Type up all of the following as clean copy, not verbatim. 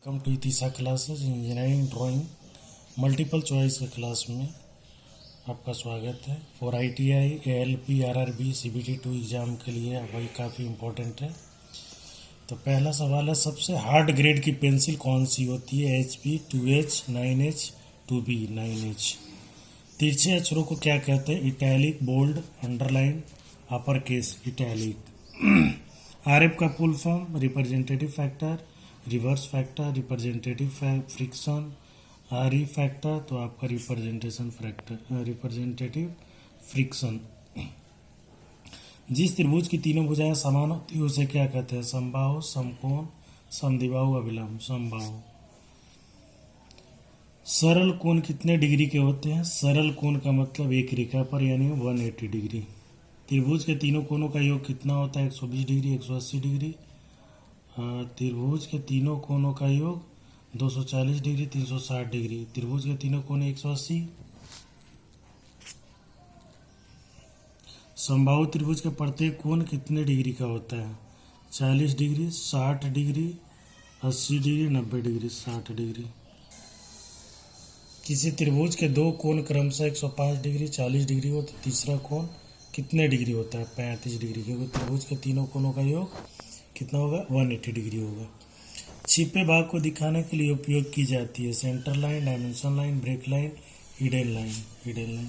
Welcome to Itisha classes engineering drawing multiple choice के class में आपका स्वागत है। For ITI ALP RRB CBT2 exam के लिए वही काफ़ी इम्पोर्टेंट है। तो पहला सवाल है, सबसे हार्ड ग्रेड की पेंसिल कौन सी होती है? HP 2H 9H 2B 9H। तिरछे अक्षरों को क्या कहते हैं? Italic, bold, underline, upper case, italic. RF का full form representative factor, reverse factor, representative friction, RE factor, तो आपका रिप्रेजेंटेशन फैक्टर रिप्रेजेंटेटिव फ्रिक्शन। जिस त्रिभुज की तीनों भुजाएं समान होती है उसे क्या कहते हैं? समबाहु, समकोण, समद्विबाहु, अभिलंब। समबाहु। सरल कोण कितने डिग्री के होते हैं? सरल कोण का मतलब एक रेखा पर यानी 180 डिग्री। त्रिभुज के तीनों कोणों का योग कितना होता है? 120 डिग्री, 180 डिग्री। त्रिभुज के तीनों कोणों का योग 240 डिग्री, 360 डिग्री। त्रिभुज के तीनों कोण 180। समबाहु त्रिभुज के प्रत्येक कोण कितने डिग्री का होता है? 40 degree, 60 degree, 80 degree, 90 degree, 60 degree. किसी त्रिभुज के दो कोण क्रमशः 105 डिग्री, 40 डिग्री हो तो तीसरा कोण कितने डिग्री होता है? 35 डिग्री, क्योंकि त्रिभुज के तीनों कोणों का योग कितना होगा? 180 डिग्री होगा। छिपे भाग को दिखाने के लिए उपयोग की जाती है centre line, dimension line, break line, hidden line. Hidden line.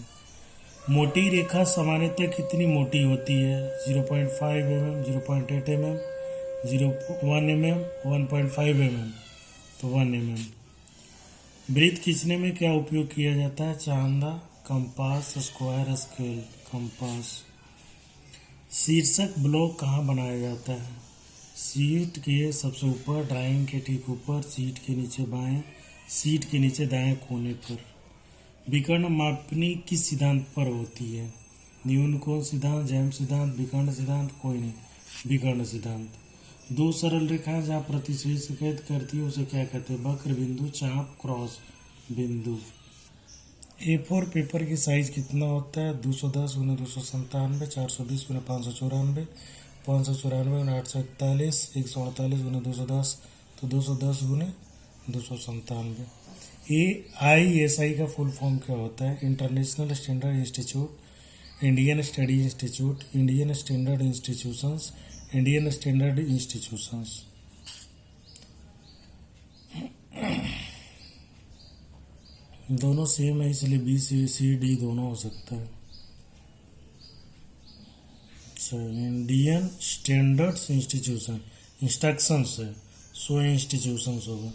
मोटी रेखा सामान्यतः कितनी मोटी होती है? 0.5 mm, 0.8 mm, 1 mm, 1.5 mm, तो 1 mm। वृत्त खींचने में क्या उपयोग किया जाता है? चांदा, कंपास, स्क्वायर, स्केल। कंपास। शीर्षक ब्लॉक कहाँ बनाया जाता है? सीट के सबसे ऊपर, ड्राइंग के ठीक ऊपर, सीट के नीचे बाएं, सीट के नीचे दाएं कोने पर। विकर्ण मापनी किस सिद्धांत पर होती है? न्यूनकोण सिद्धांत, जेम्स सिद्धांत, विकर्ण सिद्धांत, कोई नहीं, विकर्ण सिद्धांत। दो सरल रेखाएं जहाँ प्रतिच्छेद संकेत करती है उसे क्या कहते हैं? वक्र बिंदु, चाप, क्रॉस बिंदु। A4 पेपर की साइज कितना होता है? 210 × 297, 420 × 594, 594 × 841, 148 × 210, तो 210 × 297। AISI का फुल फॉर्म क्या होता है? International standard institute, Indian study institute, Indian standard institutions, Indian standard institutions. दोनों सेम है इसलिए BCD दोनों हो सकता है। इंडियन स्टैंडर्ड्स इंस्टीट्यूशन इंस्ट्रक्शंस है, सो इंस्टीट्यूशंस होगा।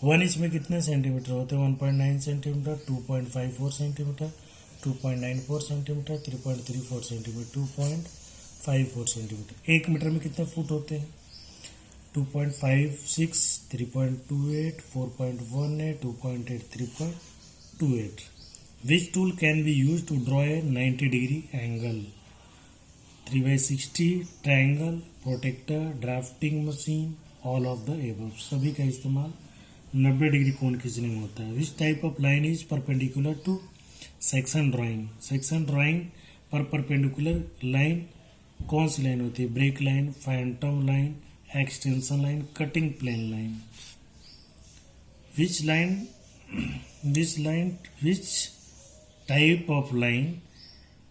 1 इंच में कितने सेंटीमीटर होते हैं? 1.9 centimetre, 2.54 centimetre, 2.94 centimetre, 3.34 centimetre, 2.54 centimetre. 1 metre में कितने फुट होते हैं? 2.56, 3.28, 4.18, 2.8, 3.28। Which tool can be used to draw a 90 degree angle? 3/60, triangle, protractor, drafting machine, all of the above. सभी का इस्तेमाल 90 डिग्री कोण खींचने में होता है। Which type of line is perpendicular to section drawing? Section drawing पर परपेंडिकुलर लाइन कौन सी लाइन होती है? Break line, phantom line, extension line, cutting plane line. Which type of line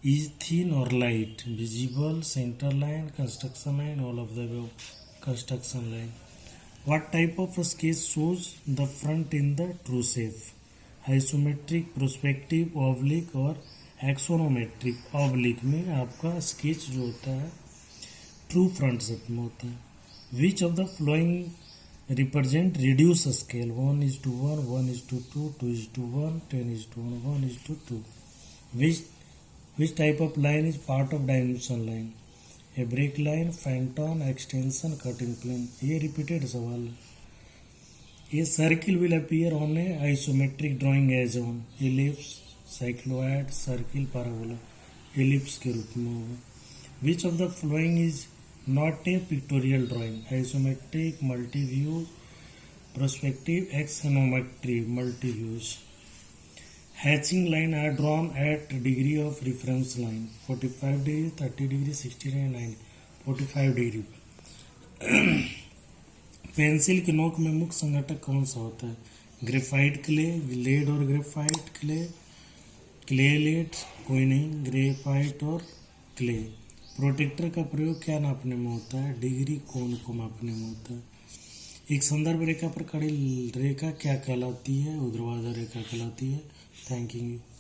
is thin or light? Visible, center line, construction line, all of the above, construction line. What type of sketch shows the front in the true shape? Isometric, perspective, oblique और axonometric। oblique में आपका sketch जो होता है true front shape में होता है। Which of the following represent reduced scale? 1:1, 1:2, 2:1, 10:1, 1:2। Which type of line is part of dimension line? A break line, phantom, extension, cutting plane। ये repeated सवाल है। A circle will appear on a isometric drawing as on ellipse, cycloid, circle, parabola। ellipse के रूप में होगा। Which of the following is not a pictorial drawing? Isometric, multi-view, perspective, axonometric, multi-views। Hatching line are drawn at degree of reference line 45 degree, 30 degree, 60 degree, 90, 45 degree। Pencil की नोक में मुख्य संघटक कौन सा होता है? ग्रेफाइट क्ले, लेड और ग्रेफाइट क्ले, क्ले लेड, कोई नहीं, ग्रेफाइट और क्ले। प्रोटेक्टर का प्रयोग क्या नापने में होता है? डिग्री कोण को मापने में होता है। एक संदर्भ रेखा पर खड़ी रेखा क्या कहलाती है? ऊर्ध्वाधर रेखा कहलाती है। Thank you.